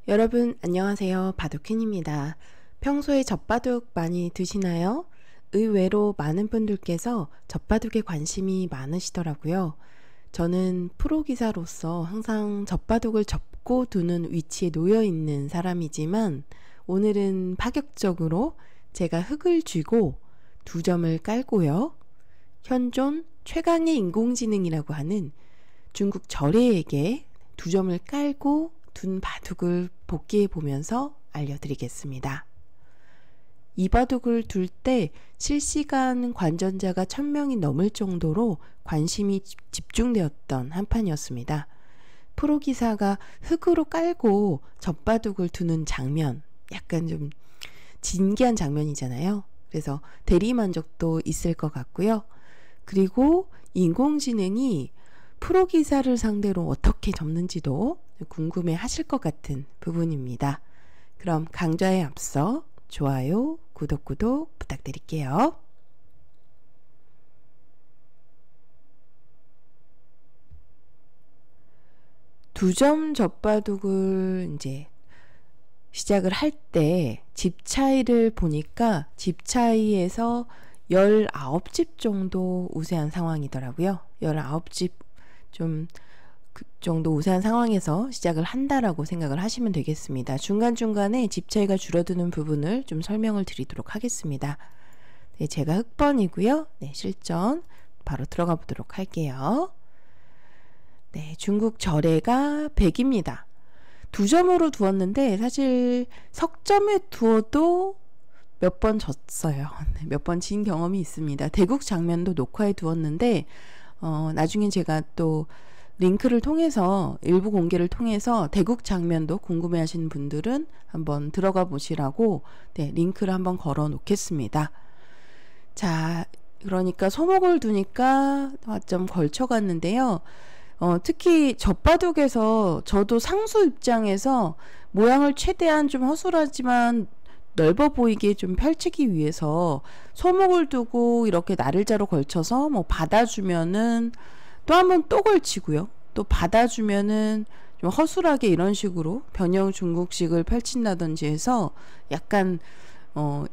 여러분 안녕하세요. 바둑퀸입니다. 평소에 젖바둑 많이 드시나요? 의외로 많은 분들께서 젖바둑에 관심이 많으시더라고요. 저는 프로기사로서 항상 젖바둑을 접고 두는 위치에 놓여 있는 사람이지만 오늘은 파격적으로 제가 흙을 쥐고 2점을 깔고요. 현존 최강의 인공지능이라고 하는 중국 절에에게 2점을 깔고 둔 바둑을 복기해 보면서 알려드리겠습니다. 이 바둑을 둘 때 실시간 관전자가 1000명이 넘을 정도로 관심이 집중되었던 한 판이었습니다. 프로기사가 흙으로 깔고 젖바둑을 두는 장면, 약간 좀 진기한 장면이잖아요. 그래서 대리만족도 있을 것 같고요. 그리고 인공지능이 프로기사를 상대로 어떻게 접는지도 궁금해 하실 것 같은 부분입니다. 그럼 강좌에 앞서 좋아요, 구독 부탁드릴게요. 두 점 젖바둑을 이제 시작을 할 때 집 차이를 보니까 집 차이에서 19집 정도 우세한 상황이더라고요. 19집 좀 그 정도 우세한 상황에서 시작을 한다라고 생각을 하시면 되겠습니다. 중간중간에 집 차이가 줄어드는 부분을 좀 설명을 드리도록 하겠습니다. 네, 제가 흑번이고요. 네, 실전 바로 들어가 보도록 할게요. 네, 중국 절에가 100입니다. 2점으로 두었는데 사실 석점에 두어도 몇 번 졌어요. 몇 번 진 경험이 있습니다. 대국 장면도 녹화해 두었는데 나중에 제가 또 링크를 통해서 일부 공개를 통해서 대국 장면도 궁금해 하시는 분들은 한번 들어가 보시라고 링크를 한번 걸어 놓겠습니다. 자, 그러니까 소목을 두니까 좀 걸쳐 갔는데요. 특히 젖바둑에서 저도 상수 입장에서 모양을 최대한 좀 허술하지만 넓어 보이게 좀 펼치기 위해서 소목을 두고 이렇게 나를자로 걸쳐서 뭐 받아주면은 또 한번 또 걸치고요. 또 받아주면은 좀 허술하게 이런 식으로 변형 중국식을 펼친다든지 해서 약간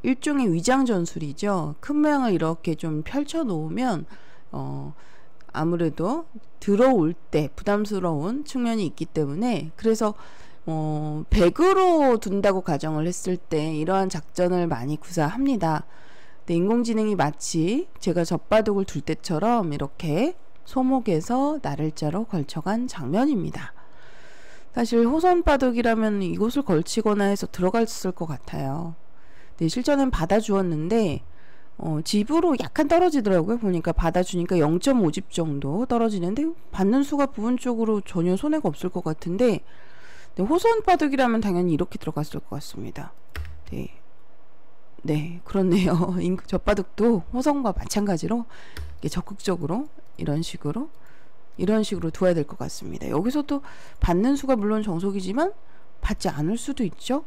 일종의 위장 전술이죠. 큰 모양을 이렇게 좀 펼쳐 놓으면 아무래도 들어올 때 부담스러운 측면이 있기 때문에 그래서 100으로 둔다고 가정을 했을 때 이러한 작전을 많이 구사합니다. 근데 인공지능이 마치 제가 젖바둑을 둘 때처럼 이렇게 소목에서 나를자로 걸쳐간 장면입니다. 사실 호선바둑이라면 이곳을 걸치거나 해서 들어갔을 것 같아요. 네, 실전엔 받아주었는데 집으로 약간 떨어지더라고요. 보니까 받아주니까 0.5집 정도 떨어지는데 받는 수가 부분적으로 전혀 손해가 없을 것 같은데 네, 호선바둑이라면 당연히 이렇게 들어갔을 것 같습니다. 네, 그렇네요. 젖바둑도 호선과 마찬가지로 적극적으로 이런 식으로 두어야 될 것 같습니다. 여기서도 받는 수가 물론 정석이지만 받지 않을 수도 있죠.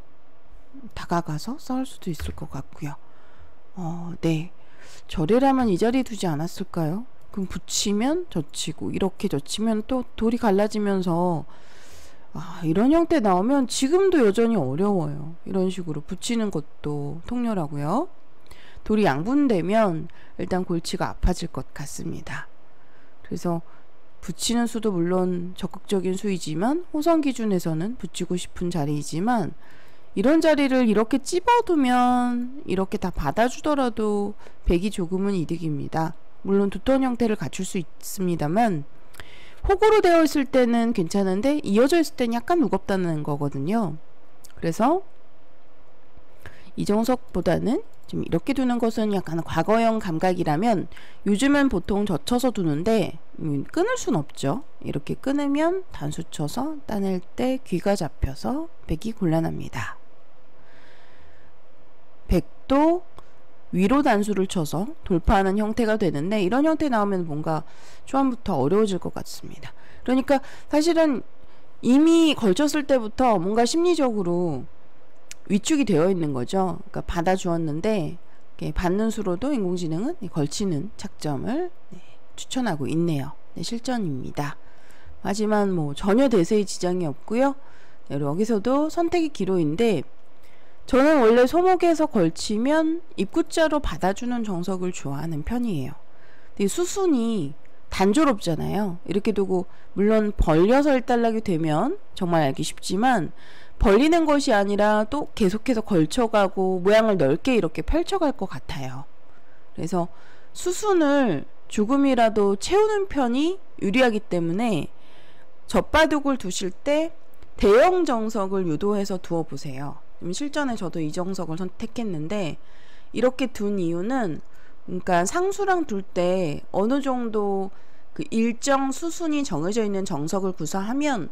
다가가서 싸울 수도 있을 것 같고요. 네, 절이라면 이 자리에 두지 않았을까요? 그럼 붙이면 젖히고 이렇게 젖히면 또 돌이 갈라지면서 이런 형태 나오면 지금도 여전히 어려워요. 이런 식으로 붙이는 것도 통렬하고요. 돌이 양분되면 일단 골치가 아파질 것 같습니다. 그래서 붙이는 수도 물론 적극적인 수이지만 호선 기준에서는 붙이고 싶은 자리이지만 이런 자리를 이렇게 찝어두면 이렇게 다 받아주더라도 100이 조금은 이득입니다. 물론 두턴 형태를 갖출 수 있습니다만 호구로 되어 있을 때는 괜찮은데 이어져 있을 때는 약간 무겁다는 거거든요. 그래서 이정석보다는 좀 이렇게 두는 것은 약간 과거형 감각이라면 요즘은 보통 젖혀서 두는데 끊을 순 없죠. 이렇게 끊으면 단수 쳐서 따낼 때 귀가 잡혀서 100이 곤란합니다. 100도 위로 단수를 쳐서 돌파하는 형태가 되는데 이런 형태 나오면 뭔가 초반부터 어려워질 것 같습니다. 그러니까 사실은 이미 걸쳤을 때부터 뭔가 심리적으로 위축이 되어 있는 거죠. 그러니까 받아주었는데 받는 수로도 인공지능은 걸치는 착점을 추천하고 있네요. 네, 실전입니다. 하지만 뭐 전혀 대세에 지장이 없고요. 네, 여기서도 선택이 기로인데 저는 원래 소목에서 걸치면 입구자로 받아주는 정석을 좋아하는 편이에요. 근데 수순이 단조롭잖아요. 이렇게 두고 물론 벌려서 일단락이 되면 정말 알기 쉽지만 벌리는 것이 아니라 또 계속해서 걸쳐가고 모양을 넓게 이렇게 펼쳐갈 것 같아요. 그래서 수순을 조금이라도 채우는 편이 유리하기 때문에 젖바둑을 두실 때 대형 정석을 유도해서 두어 보세요. 실전에 저도 이 정석을 선택했는데 이렇게 둔 이유는 그러니까 상수랑 둘 때 어느 정도 그 일정 수순이 정해져 있는 정석을 구사하면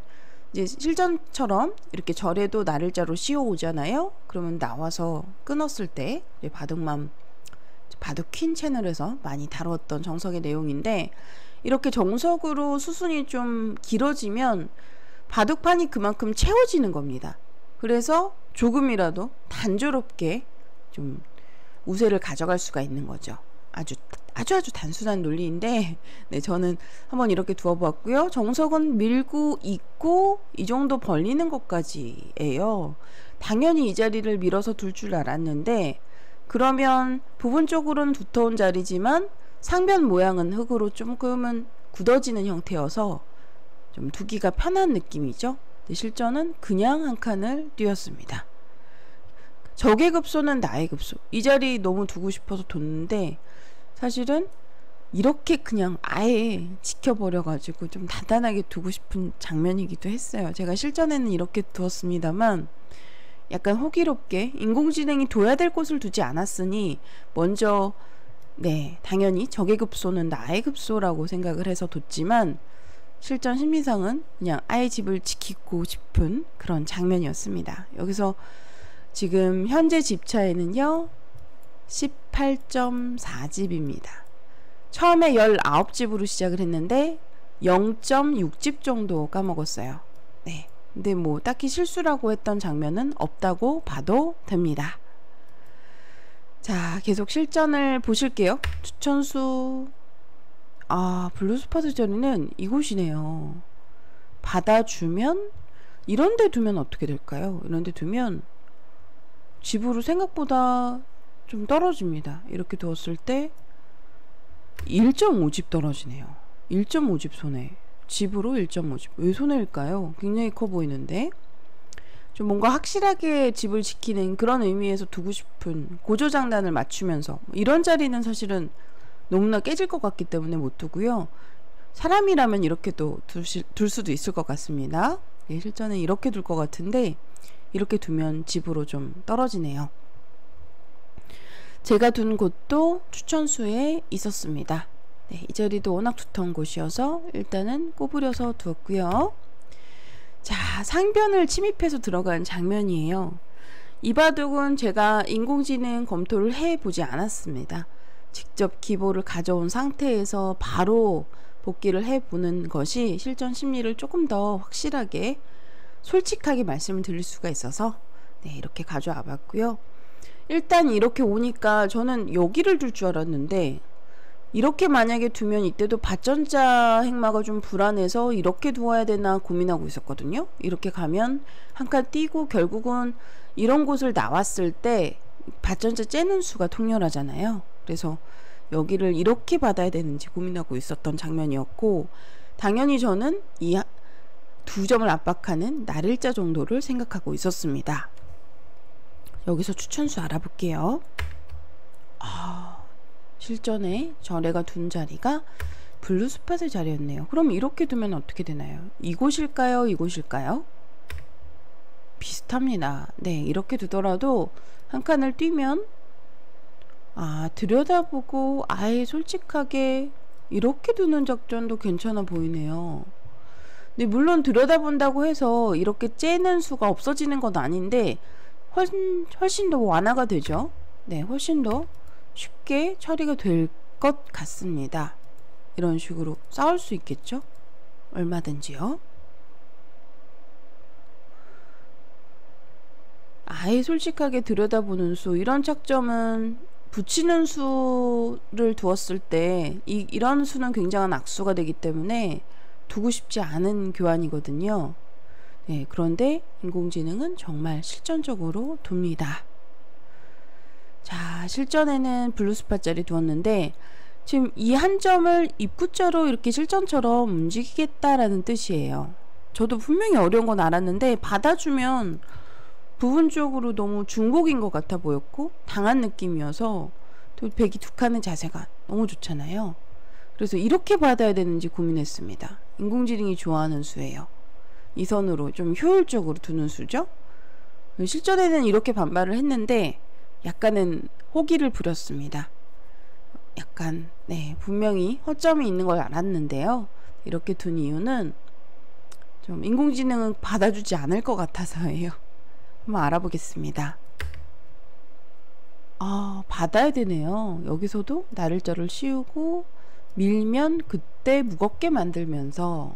이제 실전처럼 이렇게 절에도 나를자로 씌워 오잖아요. 그러면 나와서 끊었을 때 바둑맘 바둑퀸 채널에서 많이 다뤘던 정석의 내용인데 이렇게 정석으로 수순이 좀 길어지면 바둑판이 그만큼 채워지는 겁니다. 그래서 조금이라도 단조롭게 좀 우세를 가져갈 수가 있는 거죠. 아주 단순한 논리인데 네, 저는 한번 이렇게 두어 보았고요. 정석은 밀고 있고 이 정도 벌리는 것까지예요. 당연히 이 자리를 밀어서 둘 줄 알았는데 그러면 부분적으로는 두터운 자리지만 상변 모양은 흙으로 조금은 굳어지는 형태여서 좀 두기가 편한 느낌이죠. 실전은 그냥 한 칸을 띄웠습니다. 적의 급소는 나의 급소. 이 자리 너무 두고 싶어서 뒀는데 사실은 이렇게 그냥 아예 지켜버려가지고 좀 단단하게 두고 싶은 장면이기도 했어요. 제가 실전에는 이렇게 두었습니다만 약간 호기롭게 인공지능이 둬야 될 곳을 두지 않았으니 먼저 네 당연히 적의 급소는 나의 급소라고 생각을 해서 뒀지만 실전 심리상은 그냥 아예 집을 지키고 싶은 그런 장면이었습니다. 여기서 지금 현재 집 차이는요 18.4집입니다. 처음에 19집으로 시작을 했는데 0.6집 정도 까먹었어요. 네. 근데 뭐 딱히 실수라고 했던 장면은 없다고 봐도 됩니다. 자, 계속 실전을 보실게요. 추천수 블루스파드 자리는 이곳이네요. 받아주면 이런 데 두면 어떻게 될까요? 이런 데 두면 집으로 생각보다 좀 떨어집니다. 이렇게 두었을 때 1.5집 떨어지네요. 1.5집 손해. 집으로 1.5집. 왜 손해일까요? 굉장히 커 보이는데 좀 뭔가 확실하게 집을 지키는 그런 의미에서 두고 싶은 고조장단을 맞추면서 이런 자리는 사실은 너무나 깨질 것 같기 때문에 못 두고요. 사람이라면 이렇게 또 둘 수도 있을 것 같습니다. 예, 실전에 이렇게 둘 것 같은데 이렇게 두면 집으로 좀 떨어지네요. 제가 둔 곳도 추천수에 있었습니다. 네, 이 자리도 워낙 두터운 곳이어서 일단은 꼬부려서 두었고요. 자, 상변을 침입해서 들어간 장면이에요. 이 바둑은 제가 인공지능 검토를 해보지 않았습니다. 직접 기보를 가져온 상태에서 바로 복기를 해보는 것이 실전 심리를 조금 더 확실하게 솔직하게 말씀을 드릴 수가 있어서 네, 이렇게 가져와 봤고요. 일단 이렇게 오니까 저는 여기를 둘 줄 알았는데 이렇게 만약에 두면 이때도 밭전자 행마가 좀 불안해서 이렇게 두어야 되나 고민하고 있었거든요. 이렇게 가면 한 칸 띄고 결국은 이런 곳을 나왔을 때 밭전자 째는 수가 통렬하잖아요. 그래서 여기를 이렇게 받아야 되는지 고민하고 있었던 장면이었고 당연히 저는 이 두 점을 압박하는 날일자 정도를 생각하고 있었습니다. 여기서 추천수 알아볼게요. 실전에 저래가 둔 자리가 블루스팟의 자리였네요. 그럼 이렇게 두면 어떻게 되나요? 이곳일까요? 이곳일까요? 비슷합니다. 네, 이렇게 두더라도 한 칸을 뛰면 들여다보고 아예 솔직하게 이렇게 두는 작전도 괜찮아 보이네요. 근데 물론 들여다본다고 해서 이렇게 째는 수가 없어지는 건 아닌데 훨씬 더 완화가 되죠. 네, 훨씬 더 쉽게 처리가 될 것 같습니다. 이런 식으로 싸울 수 있겠죠? 얼마든지요. 아예 솔직하게 들여다보는 수, 이런 착점은 붙이는 수를 두었을 때 이런 수는 굉장한 악수가 되기 때문에 두고 싶지 않은 교환이거든요. 네, 그런데 인공지능은 정말 실전적으로 둡니다. 자, 실전에는 블루스팟자리 두었는데 지금 이 한 점을 입구자로 이렇게 실전처럼 움직이겠다라는 뜻이에요. 저도 분명히 어려운 건 알았는데 받아주면 부분적으로 너무 중복인 것 같아 보였고 당한 느낌이어서 또 백이 두 칸의 자세가 너무 좋잖아요. 그래서 이렇게 받아야 되는지 고민했습니다. 인공지능이 좋아하는 수예요. 이 선으로 좀 효율적으로 두는 수죠. 실전에는 이렇게 반발을 했는데 약간은 호기를 부렸습니다. 약간 분명히 허점이 있는 걸 알았는데요. 이렇게 둔 이유는 좀 인공지능은 받아주지 않을 것 같아서예요. 한번 알아보겠습니다. 받아야 되네요. 여기서도 나를자를 씌우고 밀면 그때 무겁게 만들면서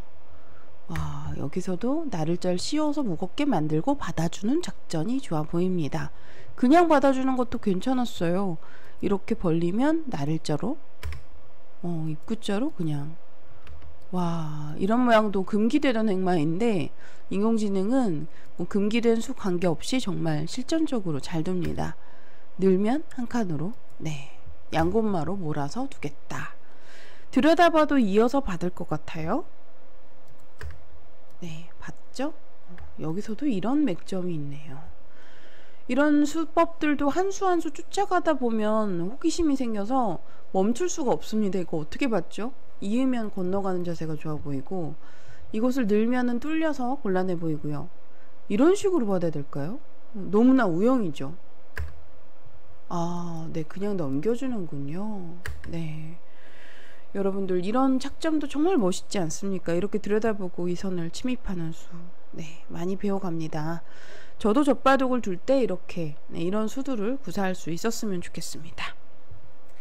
여기서도 나를자를 씌워서 무겁게 만들고 받아주는 작전이 좋아 보입니다. 그냥 받아주는 것도 괜찮았어요. 이렇게 벌리면 나를자로 입구자로 그냥 이런 모양도 금기되던 행마인데 인공지능은 뭐 금기된 수 관계없이 정말 실전적으로 잘 둡니다. 늘면 한 칸으로 양곳마로 몰아서 두겠다. 들여다봐도 이어서 받을 것 같아요. 봤죠? 여기서도 이런 맥점이 있네요. 이런 수법들도 한 수 한 수 쫓아가다 보면 호기심이 생겨서 멈출 수가 없습니다. 이거 어떻게 봤죠? 이으면 건너가는 자세가 좋아 보이고 이곳을 늘면은 뚫려서 곤란해 보이고요. 이런 식으로 받아야 될까요? 너무나 우영이죠. 그냥 넘겨주는군요. 여러분들 이런 착점도 정말 멋있지 않습니까? 이렇게 들여다보고 이 선을 침입하는 수 많이 배워갑니다. 저도 젖바둑을 둘 때 이렇게 이런 수들을 구사할 수 있었으면 좋겠습니다.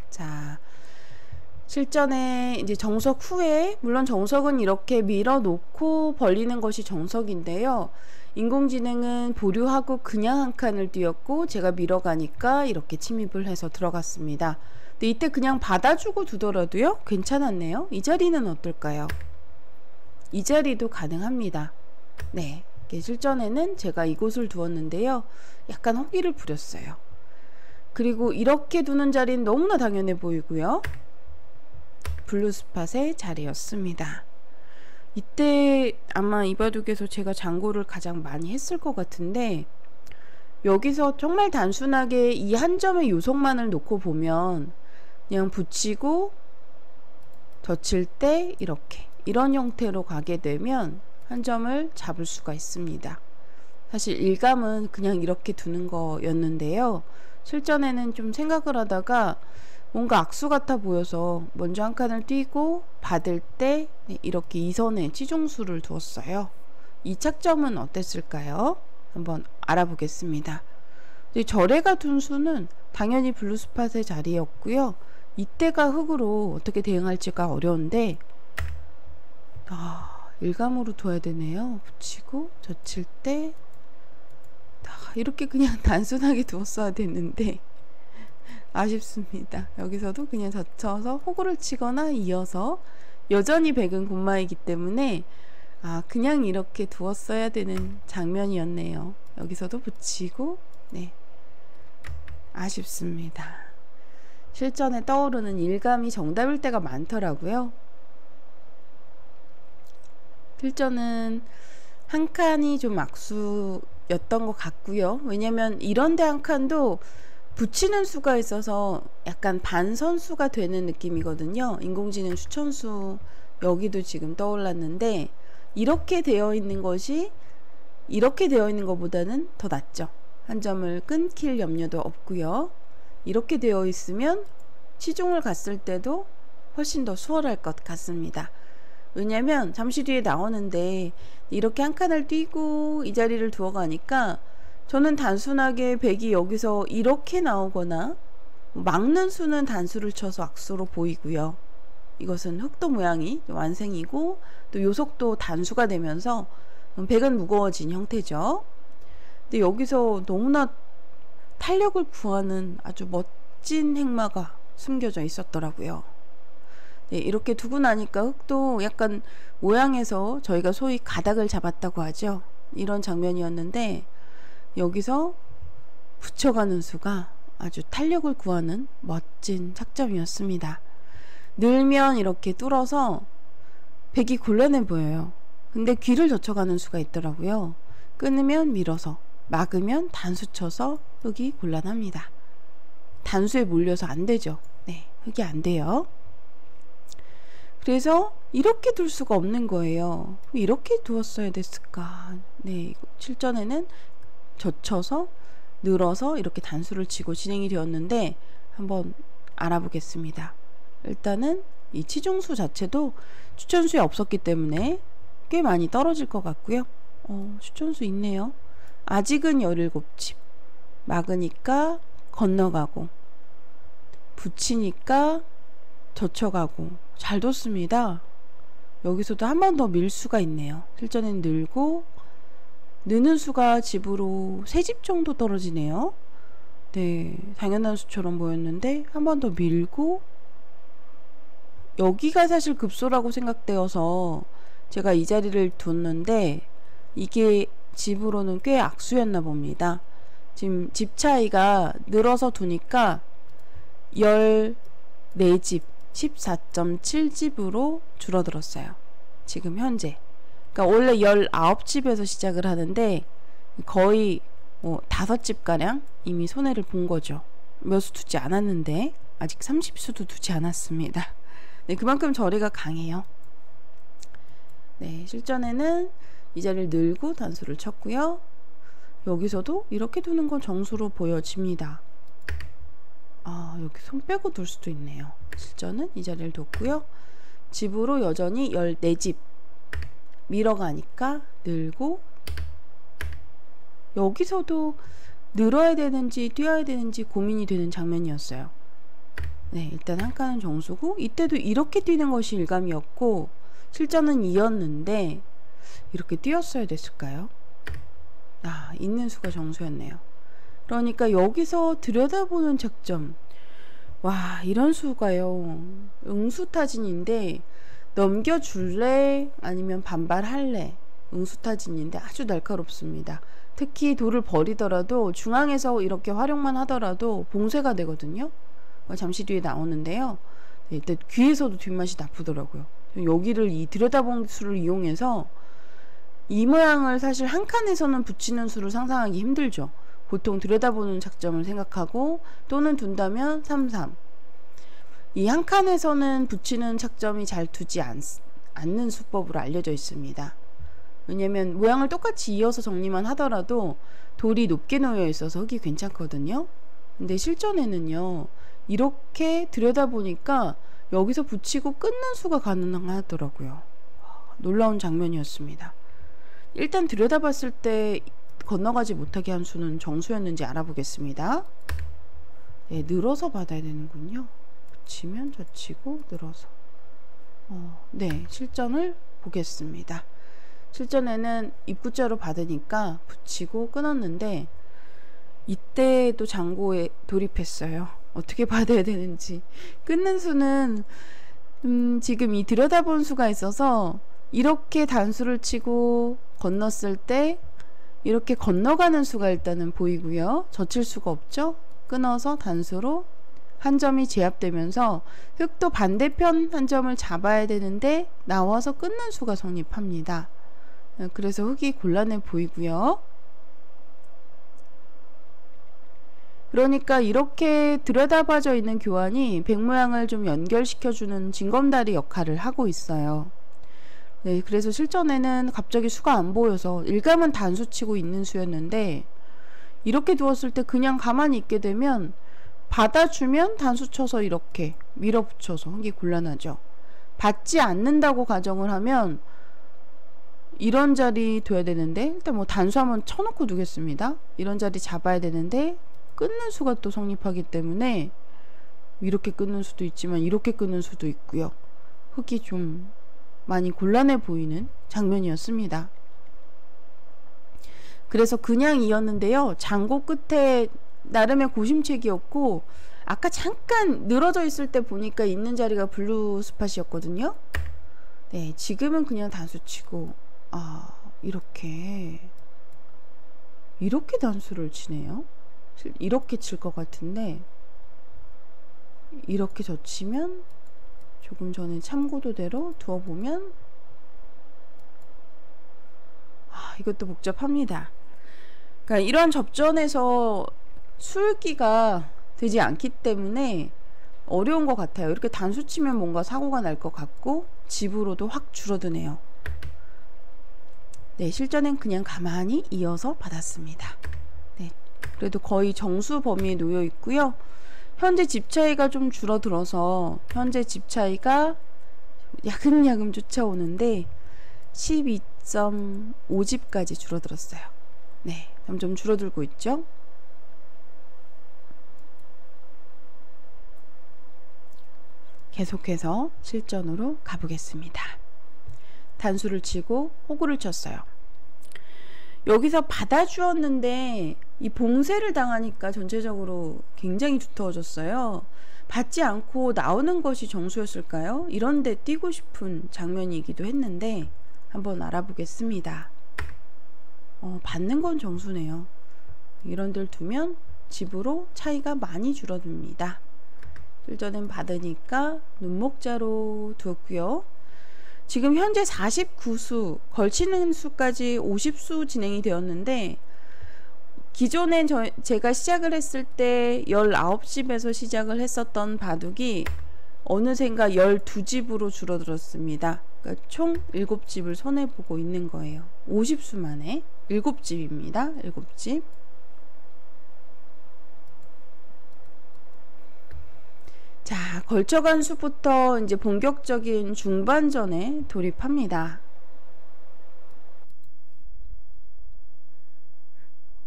자, 실전에 이제 정석 후에 물론 정석은 이렇게 밀어놓고 벌리는 것이 정석인데요. 인공지능은 보류하고 그냥 한 칸을 띄었고 제가 밀어가니까 이렇게 침입을 해서 들어갔습니다. 근데 이때 그냥 받아주고 두더라도요 괜찮았네요. 이 자리는 어떨까요? 이 자리도 가능합니다. 실전에는 제가 이곳을 두었는데요. 약간 호기를 부렸어요. 그리고 이렇게 두는 자리는 너무나 당연해 보이고요. 블루스팟의 자리였습니다. 이때 아마 이 바둑에서 제가 장고를 가장 많이 했을 것 같은데 여기서 정말 단순하게 이 한 점의 요속만을 놓고 보면 그냥 붙이고 젖힐 때 이런 형태로 가게 되면 한 점을 잡을 수가 있습니다. 사실 일감은 그냥 이렇게 두는 거였는데요. 실전에는 좀 생각을 하다가 뭔가 악수 같아 보여서 먼저 한 칸을 띄고 받을 때 이렇게 이 선에 치중수를 두었어요. 이 착점은 어땠을까요? 한번 알아보겠습니다. 절에가 둔 수는 당연히 블루스팟의 자리였고요. 이때가 흙으로 어떻게 대응할지가 어려운데 일감으로 둬야 되네요. 붙이고 젖힐 때 이렇게 그냥 단순하게 두었어야 됐는데 아쉽습니다. 여기서도 그냥 젖혀서 호구를 치거나 이어서 여전히 백은 곤마이기 때문에 그냥 이렇게 두었어야 되는 장면이었네요. 여기서도 붙이고 아쉽습니다. 실전에 떠오르는 일감이 정답일 때가 많더라고요. 실전은 한 칸이 좀 악수였던 것 같고요. 왜냐면 이런데 한 칸도 붙이는 수가 있어서 약간 반선수가 되는 느낌이거든요. 인공지능 추천수 여기도 지금 떠올랐는데 이렇게 되어 있는 것이 이렇게 되어 있는 것보다는 더 낫죠. 한 점을 끊길 염려도 없고요. 이렇게 되어 있으면 치중을 갔을 때도 훨씬 더 수월할 것 같습니다. 왜냐면 잠시 뒤에 나오는데 이렇게 한 칸을 띄고 이 자리를 두어 가니까 저는 단순하게 백이 여기서 이렇게 나오거나 막는 수는 단수를 쳐서 악수로 보이고요. 이것은 흑도 모양이 완생이고 또 요속도 단수가 되면서 백은 무거워진 형태죠. 근데 여기서 너무나 탄력을 구하는 아주 멋진 행마가 숨겨져 있었더라고요. 이렇게 두고 나니까 흑도 약간 모양에서 저희가 소위 가닥을 잡았다고 하죠. 이런 장면이었는데 여기서 붙여가는 수가 아주 탄력을 구하는 멋진 착점이었습니다. 늘면 이렇게 뚫어서 백이 곤란해 보여요. 근데 귀를 젖혀가는 수가 있더라고요. 끊으면 밀어서, 막으면 단수 쳐서 흙이 곤란합니다. 단수에 몰려서 안 되죠. 네, 흙이 안 돼요. 그래서 이렇게 둘 수가 없는 거예요. 이렇게 두었어야 됐을까. 네, 실전에는 젖혀서 늘어서 이렇게 단수를 치고 진행이 되었는데 한번 알아보겠습니다. 일단은 이 치중수 자체도 추천수에 없었기 때문에 꽤 많이 떨어질 것 같고요. 추천수 있네요. 아직은 17집. 막으니까 건너가고, 붙이니까 젖혀가고, 잘 뒀습니다. 여기서도 한 번 더 밀 수가 있네요. 실전엔 늘고, 느는 수가 집으로 3집 정도 떨어지네요. 네, 당연한 수처럼 보였는데 한 번 더 밀고, 여기가 사실 급소라고 생각되어서 제가 이 자리를 뒀는데 이게 집으로는 꽤 악수였나 봅니다. 지금 집 차이가 늘어서 두니까 14집 14.7집으로 줄어들었어요. 지금 현재. 그러니까 원래 19집에서 시작을 하는데 거의 5집가량 이미 손해를 본 거죠. 몇 수 두지 않았는데 아직 30수도 두지 않았습니다. 네, 그만큼 저리가 강해요. 네, 실전에는 이 자리를 늘고 단수를 쳤고요. 여기서도 이렇게 두는 건 정수로 보여집니다. 여기 손 빼고 둘 수도 있네요. 실전은 이 자리를 뒀고요. 집으로 여전히 14집 밀어가니까 늘고, 여기서도 늘어야 되는지 뛰어야 되는지 고민이 되는 장면이었어요. 네, 일단 한 칸은 정수고, 이때도 이렇게 뛰는 것이 일감이었고 실전은 이었는데 이렇게 뛰었어야 됐을까요? 있는 수가 정수였네요. 그러니까 여기서 들여다보는 착점, 와, 이런 수가요, 응수타진인데 넘겨줄래 아니면 반발할래, 응수타진인데 아주 날카롭습니다. 특히 돌을 버리더라도 중앙에서 이렇게 활용만 하더라도 봉쇄가 되거든요. 잠시 뒤에 나오는데요. 네, 일단 귀에서도 뒷맛이 나쁘더라고요. 여기를 이 들여다본 수를 이용해서 이 모양을 사실 한 칸에서는 붙이는 수를 상상하기 힘들죠. 보통 들여다보는 작점을 생각하고 또는 둔다면 3-3. 이 한 칸에서는 붙이는 착점이 잘 두지 않는 수법으로 알려져 있습니다. 왜냐면 모양을 똑같이 이어서 정리만 하더라도 돌이 높게 놓여 있어서 흙이 괜찮거든요. 근데 실전에는요, 이렇게 들여다보니까 여기서 붙이고 끊는 수가 가능하더라고요. 놀라운 장면이었습니다. 일단 들여다봤을 때 건너가지 못하게 한 수는 정수였는지 알아보겠습니다. 네, 늘어서 받아야 되는군요. 붙이면 젖히고 늘어서. 네, 실전을 보겠습니다. 실전에는 입구자로 받으니까 붙이고 끊었는데 이때도 장고에 돌입했어요. 어떻게 받아야 되는지. 끊는 수는 지금 이 들여다본 수가 있어서 이렇게 단수를 치고 건넜을 때 이렇게 건너가는 수가 일단은 보이고요. 젖힐 수가 없죠. 끊어서 단수로 한 점이 제압되면서 흙도 반대편 한 점을 잡아야 되는데 나와서 끊는 수가 성립합니다. 그래서 흙이 곤란해 보이고요. 그러니까 이렇게 들여다봐져 있는 교환이 백 모양을 좀 연결시켜주는 징검다리 역할을 하고 있어요. 네, 그래서 실전에는 갑자기 수가 안 보여서 일감은 단수 치고 있는 수였는데 이렇게 두었을 때 그냥 가만히 있게 되면 받아주면 단수 쳐서 이렇게 밀어붙여서 흙이 곤란하죠. 받지 않는다고 가정을 하면 이런 자리 둬야 되는데, 일단 뭐 단수 한번 쳐놓고 두겠습니다. 이런 자리 잡아야 되는데 끊는 수가 또 성립하기 때문에 이렇게 끊는 수도 있지만 이렇게 끊는 수도 있고요. 흙이 좀 많이 곤란해 보이는 장면이었습니다. 그래서 그냥 이었는데요, 장고 끝에 나름의 고심책이었고, 아까 잠깐 늘어져 있을 때 보니까 있는 자리가 블루 스팟이었거든요. 네, 지금은 그냥 단수 치고 이렇게 이렇게 단수를 치네요. 이렇게 칠 것 같은데 이렇게 젖히면 조금 전에 참고도대로 두어보면 이것도 복잡합니다. 그러니까 이런 접전에서 술기가 되지 않기 때문에 어려운 것 같아요. 이렇게 단수 치면 뭔가 사고가 날 것 같고 집으로도 확 줄어드네요. 네, 실전엔 그냥 가만히 이어서 받았습니다. 네, 그래도 거의 정수 범위에 놓여 있고요. 현재 집 차이가 좀 줄어들어서 현재 집 차이가 야금야금 쫓아오는데 12.5집까지 줄어들었어요. 네, 점점 줄어들고 있죠. 계속해서 실전으로 가보겠습니다. 단수를 치고 호구를 쳤어요. 여기서 받아주었는데 이 봉쇄를 당하니까 전체적으로 굉장히 두터워졌어요. 받지 않고 나오는 것이 정수였을까요? 이런데 뛰고 싶은 장면이기도 했는데 한번 알아보겠습니다. 받는 건 정수네요. 이런 데를 두면 집으로 차이가 많이 줄어듭니다. 실전엔 받으니까 눈목자로 두었고요. 지금 현재 49수, 걸치는 수까지 50수 진행이 되었는데 기존엔 제가 시작을 했을 때 19집에서 시작을 했었던 바둑이 어느샌가 12집으로 줄어들었습니다. 그러니까 총 7집을 손해보고 있는 거예요. 50수 만에 7집입니다. 7집. 자, 걸쳐간 수부터 이제 본격적인 중반전에 돌입합니다.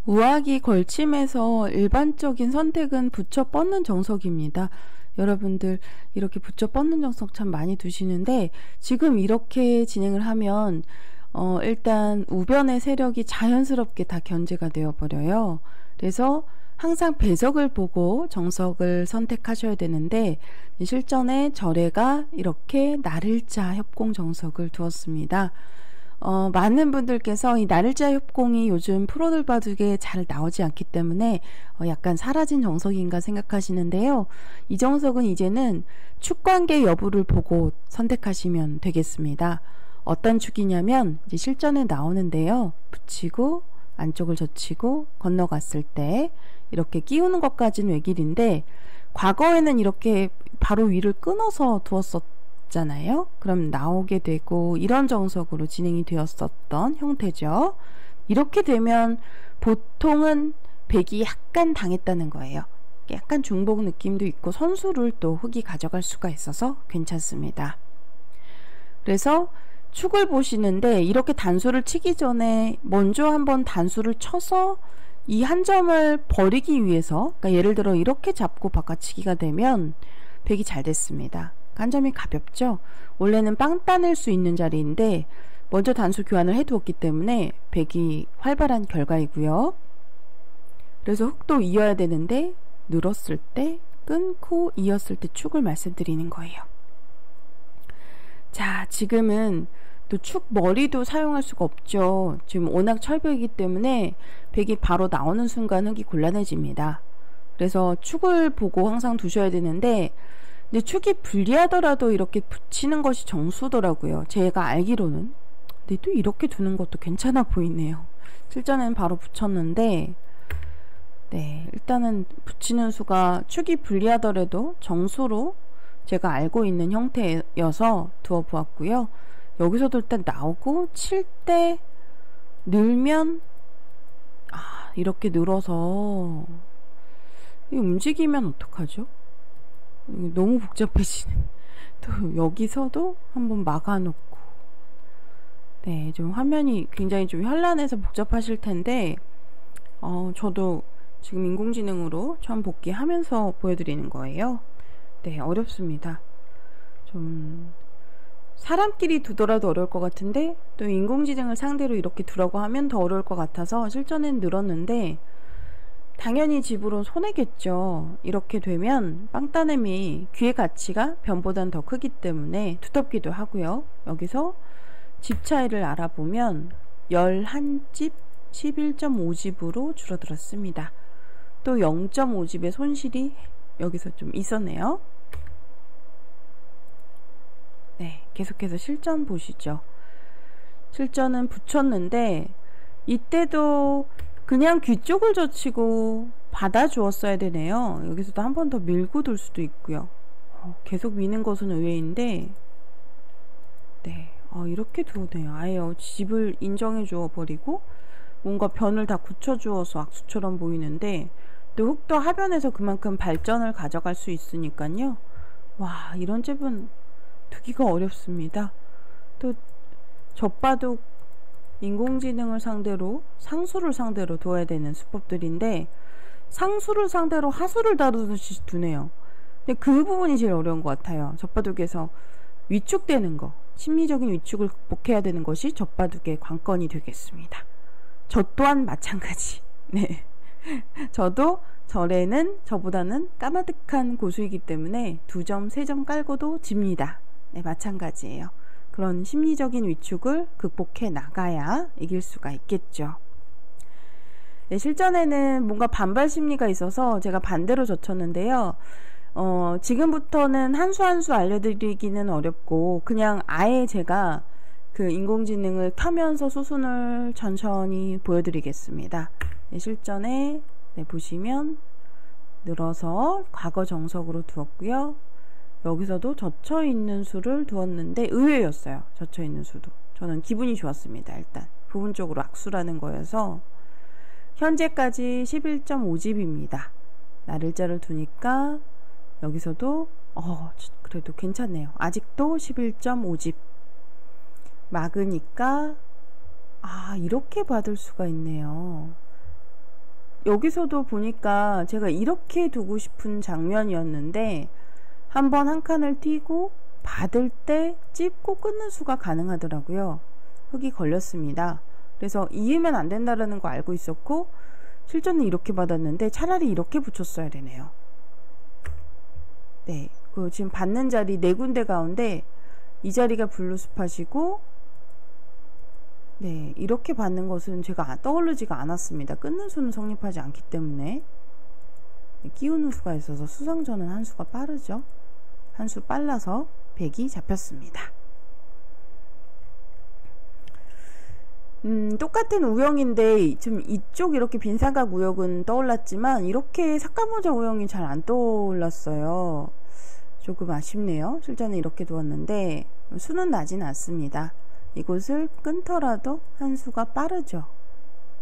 우악이 걸침에서 일반적인 선택은 붙여 뻗는 정석입니다. 여러분들 이렇게 붙여 뻗는 정석 참 많이 두시는데 지금 이렇게 진행을 하면 일단 우변의 세력이 자연스럽게 다 견제가 되어 버려요. 그래서 항상 배석을 보고 정석을 선택하셔야 되는데 실전에 절에가 이렇게 나를자 협공 정석을 두었습니다. 많은 분들께서 이 나를자 협공이 요즘 프로들 바둑에 잘 나오지 않기 때문에 약간 사라진 정석인가 생각하시는데요. 이 정석은 이제는 축관계 여부를 보고 선택하시면 되겠습니다. 어떤 축이냐면 이제 실전에 나오는데요. 붙이고 안쪽을 젖히고 건너갔을 때 이렇게 끼우는 것까지는 외길인데 과거에는 이렇게 바로 위를 끊어서 두었었잖아요. 그럼 나오게 되고 이런 정석으로 진행이 되었었던 형태죠. 이렇게 되면 보통은 백이 약간 당했다는 거예요. 약간 중복 느낌도 있고 선수를 또 흑이 가져갈 수가 있어서 괜찮습니다. 그래서 축을 보시는데 이렇게 단수를 치기 전에 먼저 한번 단수를 쳐서 이 한 점을 버리기 위해서, 그러니까 예를 들어 이렇게 잡고 바꿔치기가 되면 백이 잘 됐습니다. 한 점이 가볍죠. 원래는 빵 따낼 수 있는 자리인데 먼저 단수 교환을 해두었기 때문에 백이 활발한 결과이고요. 그래서 흑도 이어야 되는데 늘었을 때 끊고 이었을 때 축을 말씀드리는 거예요. 자, 지금은 또 축 머리도 사용할 수가 없죠. 지금 워낙 철벽이기 때문에 백이 바로 나오는 순간 흑이 곤란해집니다. 그래서 축을 보고 항상 두셔야 되는데 근데 축이 불리하더라도 이렇게 붙이는 것이 정수더라고요. 제가 알기로는. 근데 또 이렇게 두는 것도 괜찮아 보이네요. 실전에는 바로 붙였는데 네, 일단은 붙이는 수가 축이 불리하더라도 정수로 제가 알고 있는 형태여서 두어 보았고요. 여기서도 일단 나오고 칠 때 늘면 이렇게 늘어서 움직이면 어떡하죠? 너무 복잡해지는. 또 여기서도 한번 막아놓고 네, 좀 화면이 굉장히 좀 현란해서 복잡하실 텐데 저도 지금 인공지능으로 처음 복귀하면서 보여드리는 거예요. 네, 어렵습니다. 좀 사람끼리 두더라도 어려울 것 같은데 또 인공지능을 상대로 이렇게 두라고 하면 더 어려울 것 같아서 실전엔 늘었는데 당연히 집으로 손해겠죠. 이렇게 되면 빵따냄이 귀의 가치가 변보단 더 크기 때문에 두텁기도 하고요. 여기서 집 차이를 알아보면 11집 11.5집으로 줄어들었습니다. 또 0.5집의 손실이 여기서 좀 있었네요. 네, 계속해서 실전 보시죠. 실전은 붙였는데 이때도 그냥 귀 쪽을 젖히고 받아주었어야 되네요. 여기서도 한 번 더 밀고 돌 수도 있고요. 계속 미는 것은 의외인데, 네, 이렇게 두어네요. 아예 집을 인정해 주어 버리고 뭔가 변을 다 굳혀 주어서 악수처럼 보이는데, 또 흑도 하변에서 그만큼 발전을 가져갈 수 있으니까요. 와, 이런 집은 두기가 어렵습니다. 또 젖바둑 인공지능을 상대로, 상수를 상대로 둬야 되는 수법들인데, 상수를 상대로 하수를 다루듯이 두네요. 근데 그 부분이 제일 어려운 것 같아요. 젖바둑에서 위축되는 거, 심리적인 위축을 극복해야 되는 것이 젖바둑의 관건이 되겠습니다. 저 또한 마찬가지. 네. 저도 절에는 저보다는 까마득한 고수이기 때문에 2점, 3점 깔고도 집니다. 네, 마찬가지예요. 그런 심리적인 위축을 극복해 나가야 이길 수가 있겠죠. 네, 실전에는 뭔가 반발 심리가 있어서 제가 반대로 젖혔는데요. 지금부터는 한 수 한 수 알려드리기는 어렵고 그냥 아예 제가 그 인공지능을 켜면서 수순을 천천히 보여드리겠습니다. 네, 실전에 보시면 늘어서 과거 정석으로 두었고요. 여기서도 젖혀있는 수를 두었는데 의외였어요. 젖혀있는 수도. 저는 기분이 좋았습니다. 일단 부분적으로 악수라는 거여서 현재까지 11.5집입니다. 나를자를 두니까 여기서도 그래도 괜찮네요. 아직도 11.5집. 막으니까 이렇게 받을 수가 있네요. 여기서도 보니까 제가 이렇게 두고 싶은 장면이었는데 한번 한 칸을 띄고 받을 때 찝고 끊는 수가 가능하더라고요. 흙이 걸렸습니다. 그래서 이으면 안 된다라는 거 알고 있었고 실전은 이렇게 받았는데 차라리 이렇게 붙였어야 되네요. 네, 지금 받는 자리 4군데 가운데 이 자리가 블루스팟이고, 네, 이렇게 받는 것은 제가 떠오르지가 않았습니다. 끊는 수는 성립하지 않기 때문에. 네, 끼우는 수가 있어서 수상전은 한 수가 빠르죠. 한 수 빨라서 100이 잡혔습니다. 똑같은 우영인데 좀 이쪽 이렇게 빈사각 우영은 떠올랐지만 이렇게 삭감모자 우영이 잘 안 떠올랐어요. 조금 아쉽네요. 실전에 이렇게 두었는데 수는 나진 않습니다. 이곳을 끊더라도 한 수가 빠르죠.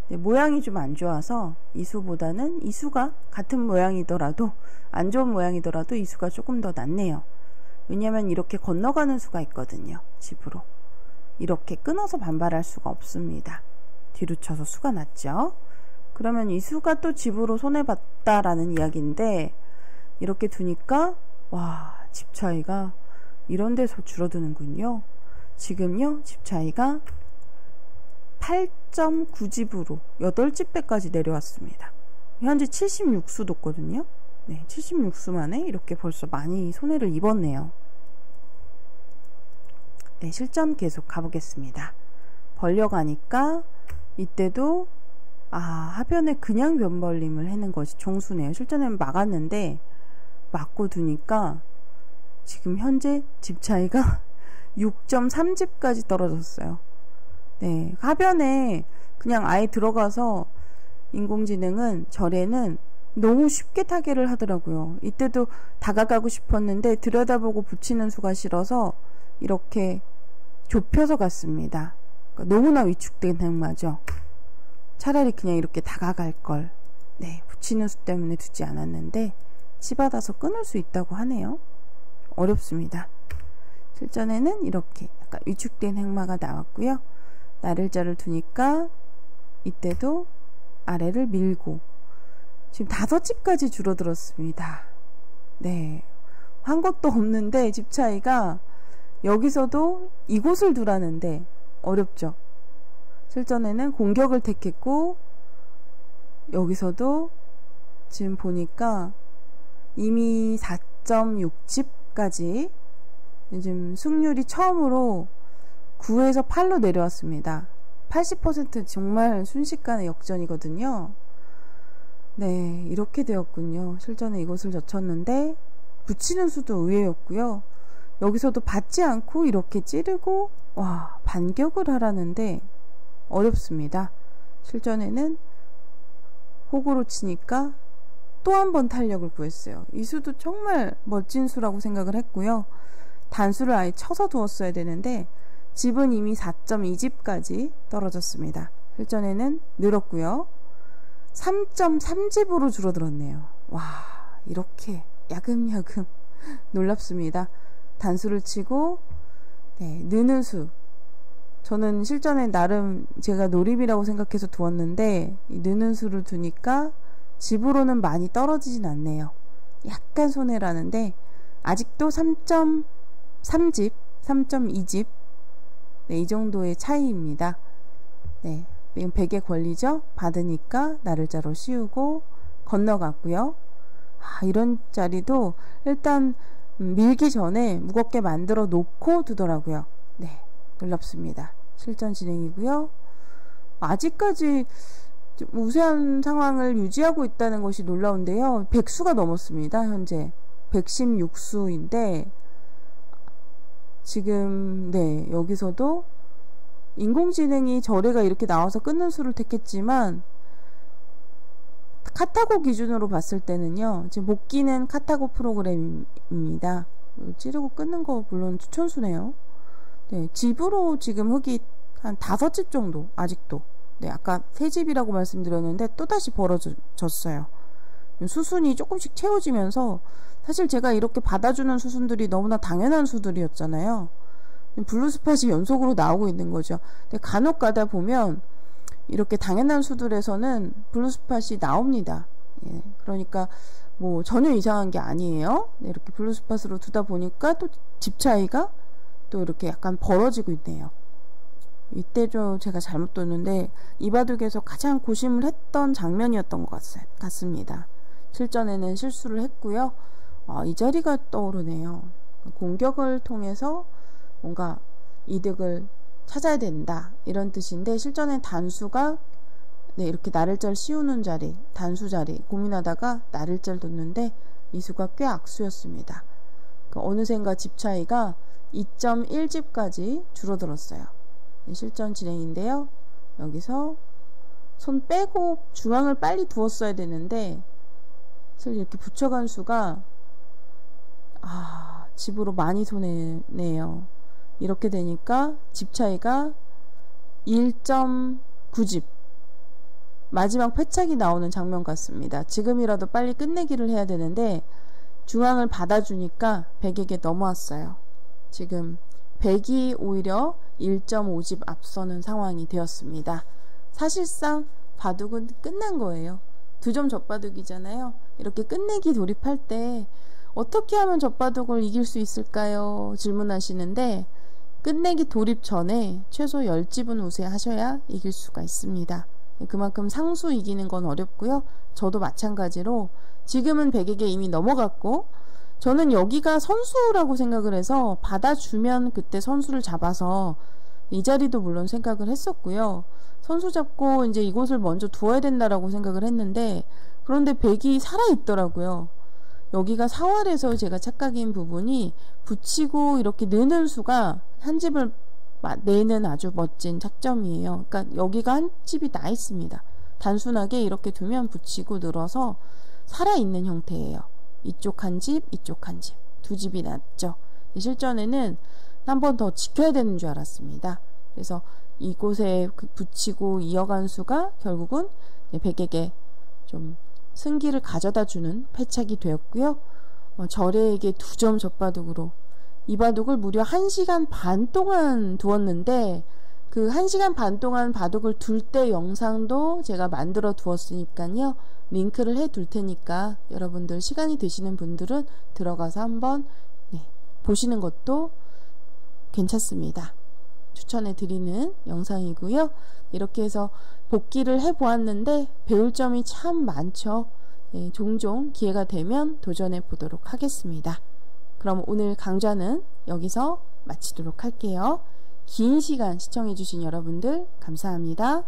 네, 모양이 좀 안 좋아서 이 수보다는 이 수가 같은 모양이더라도 안 좋은 모양이더라도 이 수가 조금 더 낫네요. 왜냐면 이렇게 건너가는 수가 있거든요. 집으로. 이렇게 끊어서 반발할 수가 없습니다. 뒤로 쳐서 수가 났죠. 그러면 이 수가 또 집으로 손해봤다라는 이야기인데 이렇게 두니까 와, 집 차이가 이런 데서 줄어드는군요. 지금요, 집 차이가 8.9집으로 8집배까지 내려왔습니다. 현재 76수 뒀거든요. 네, 76수 만에 이렇게 벌써 많이 손해를 입었네요. 네, 실전 계속 가보겠습니다. 벌려가니까 이때도 하변에 그냥 변벌림을 해는 것이 정수네요. 실전에는 막았는데 막고 두니까 지금 현재 집 차이가 6.3집까지 떨어졌어요. 네, 하변에 그냥 아예 들어가서 인공지능은 절에는 너무 쉽게 타개를 하더라고요. 이때도 다가가고 싶었는데 들여다보고 붙이는 수가 싫어서 이렇게 좁혀서 갔습니다. 그러니까 너무나 위축된 행마죠. 차라리 그냥 이렇게 다가갈 걸. 네, 붙이는 수 때문에 두지 않았는데 치받아서 끊을 수 있다고 하네요. 어렵습니다. 실전에는 이렇게 약간 위축된 행마가 나왔고요. 나를자를 두니까 이때도 아래를 밀고 지금 5집까지 줄어들었습니다. 네, 한 것도 없는데 집 차이가 여기서도 이곳을 두라는데 어렵죠. 실전에는 공격을 택했고 여기서도 지금 보니까 이미 4.6집까지 지금 승률이 처음으로 9에서 8로 내려왔습니다. 80% 정말 순식간에 역전이거든요. 네, 이렇게 되었군요. 실전에 이곳을 젖혔는데 붙이는 수도 의외였고요. 여기서도 받지 않고 이렇게 찌르고 와, 반격을 하라는데 어렵습니다. 실전에는 호구로 치니까 또 한 번 탄력을 구했어요. 이 수도 정말 멋진 수라고 생각을 했고요. 단수를 아예 쳐서 두었어야 되는데 집은 이미 4.2집까지 떨어졌습니다. 실전에는 늘었고요. 3.3집으로 줄어들었네요. 와, 이렇게 야금야금 놀랍습니다. 단수를 치고 네, 느는 수. 저는 실전에 나름 제가 노립이라고 생각해서 두었는데 이 느는 수를 두니까 집으로는 많이 떨어지진 않네요. 약간 손해라는데 아직도 3.3집, 3.2집 네, 이 정도의 차이입니다. 네, 이건 100의 권리죠. 받으니까 나를자로 씌우고 건너갔고요. 이런 자리도 일단 밀기 전에 무겁게 만들어 놓고 두더라고요. 네, 놀랍습니다. 실전 진행이고요. 아직까지 좀 우세한 상황을 유지하고 있다는 것이 놀라운데요. 100수가 넘었습니다. 현재 116수인데 지금 네, 여기서도 인공지능이 저래가 이렇게 나와서 끊는 수를 택했지만 카타고 기준으로 봤을 때는요. 지금 복귀는 카타고 프로그램입니다. 찌르고 끊는 거 물론 추천수네요. 네, 집으로 지금 흙이 한 5집 정도 아직도 네, 아까 3집이라고 말씀드렸는데 또다시 벌어졌어요. 수순이 조금씩 채워지면서 사실 제가 이렇게 받아주는 수순들이 너무나 당연한 수들이었잖아요. 블루스팟이 연속으로 나오고 있는 거죠. 근데 간혹 가다 보면 이렇게 당연한 수들에서는 블루스팟이 나옵니다. 예, 그러니까 뭐 전혀 이상한 게 아니에요. 네, 이렇게 블루스팟으로 두다 보니까 또 집 차이가 또 이렇게 약간 벌어지고 있네요. 이때 좀 제가 잘못 뒀는데 이 바둑에서 가장 고심을 했던 장면이었던 것 같습니다. 실전에는 실수를 했고요. 이 자리가 떠오르네요. 공격을 통해서 뭔가 이득을 찾아야 된다 이런 뜻인데 실전엔 단수가 네, 이렇게 나를짤 씌우는 자리 단수 자리 고민하다가 나를짤 뒀는데 이 수가 꽤 악수였습니다. 어느샌가 집 차이가 2.1집까지 줄어들었어요. 실전 진행인데요. 여기서 손 빼고 중앙을 빨리 두었어야 되는데 사실 이렇게 붙여간 수가 집으로 많이 손해네요. 이렇게 되니까 집 차이가 1.9집 마지막 패착이 나오는 장면 같습니다. 지금이라도 빨리 끝내기를 해야 되는데 중앙을 받아주니까 100에게 넘어왔어요. 지금 100이 오히려 1.5집 앞서는 상황이 되었습니다. 사실상 바둑은 끝난 거예요. 2점 젖바둑이잖아요. 이렇게 끝내기 돌입할 때 어떻게 하면 젖바둑을 이길 수 있을까요? 질문하시는데 끝내기 돌입 전에 최소 10집은 우세하셔야 이길 수가 있습니다. 그만큼 상수 이기는 건 어렵고요. 저도 마찬가지로 지금은 100에게 이미 넘어갔고 저는 여기가 선수라고 생각을 해서 받아주면 그때 선수를 잡아서 이 자리도 물론 생각을 했었고요. 선수 잡고 이제 이곳을 먼저 두어야 된다라고 생각을 했는데 그런데 100이 살아있더라고요. 여기가 사활에서 제가 착각인 부분이 붙이고 이렇게 느는 수가 한 집을 내는 아주 멋진 작점이에요. 그러니까 여기가 한 집이 나 있습니다. 단순하게 이렇게 두면 붙이고 늘어서 살아있는 형태예요. 이쪽 한 집, 이쪽 한 집. 2집이 났죠. 실전에는 한 번 더 지켜야 되는 줄 알았습니다. 그래서 이곳에 붙이고 이어간 수가 결국은 100에게 좀 승기를 가져다 주는 패착이 되었고요. 절에에게 2점 젖바둑으로 이 바둑을 무려 1시간 반 동안 두었는데 그 1시간 반 동안 바둑을 둘 때 영상도 제가 만들어 두었으니까요. 링크를 해 둘 테니까 여러분들 시간이 되시는 분들은 들어가서 한번 보시는 것도 괜찮습니다. 추천해 드리는 영상이고요. 이렇게 해서 복귀를 해 보았는데 배울 점이 참 많죠. 종종 기회가 되면 도전해 보도록 하겠습니다. 그럼 오늘 강좌는 여기서 마치도록 할게요. 긴 시간 시청해주신 여러분들 감사합니다.